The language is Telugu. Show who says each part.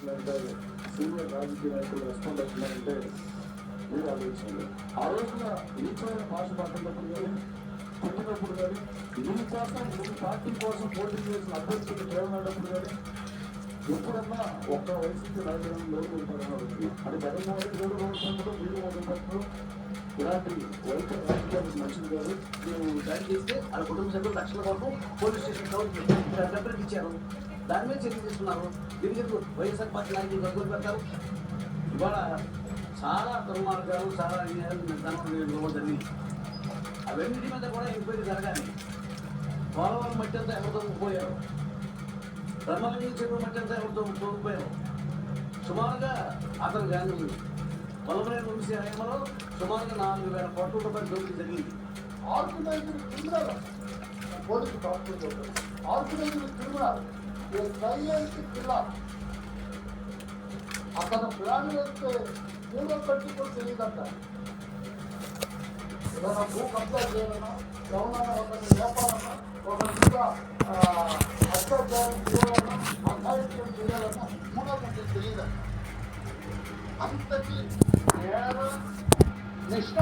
Speaker 1: లేదంటే సీనియర్ రాజకీయ నాయకులు రెస్పాండ్ అవుతున్నారంటే మీరు ఆలోచించండి. ఆ రోజున నీచమైన భాష మాట్లాడినప్పుడు కానీ పుట్టినప్పుడు కానీ మీకోసం మీ పార్టీ కోసం పోటీ చేసిన అభ్యర్థులు ప్రేమనప్పుడు కానీ ఎప్పుడన్నా ఒక్క వైసీపీ నాయకులను లోటు ఉంటారన్నారు. అది జగన్మోహన్ రెడ్డి గారు ఓడిపోయినప్పుడు మీరు ఓడిపోయినప్పుడు ఇలాంటి వైద్య రాజకీయాలకు మంచిది కాదు.
Speaker 2: మేము దాడి చేస్తే వాళ్ళ కుటుంబ సభ్యులు రక్షణ కొరకు పోలీస్ స్టేషన్ కంప్లైంట్ ఇచ్చారు. దాని మీద చర్య తీసుకున్నారు. దీనికి వైఎస్ఆర్ పార్టీ నాయకులు గడుగులు పెట్టారు. ఇవాళ చాలా దుర్మార్గాలు, చాలా అన్యాయాలు నిర్ధారణ జరిగింది. అవన్నిటి మీద కూడా ఎంక్వైరీ జరగాలి. పోలవరం మట్టి అంతా ఎవరితో పోయారు, బ్రహ్మలింగ చెరువు మట్టి అంతా ఎవరితో తోగిపోయారు. సుమారుగా అతను కానీ పొలమనేని వంశీ హయాంలో సుమారుగా 4,000 కోట్ల రూపాయల దోపిడీ జరిగింది.
Speaker 3: Organised criminal police prosecute organised criminal silent killer. అతను ప్లాన్ వేస్తే పూర్వం పెట్టుకో తెలియదంట. ఏదైనా భూ కబ్జా చేయాలన్నా, ఎవరైనా ఒకరిని లేపాలన్నా, ఒకరి మీద అత్యాచారం చేయాలన్నా, అఘాయిత్యం చేయాలన్నా మూడో కంటే తెలియదంట. అంతటి నేర నిష్ఠ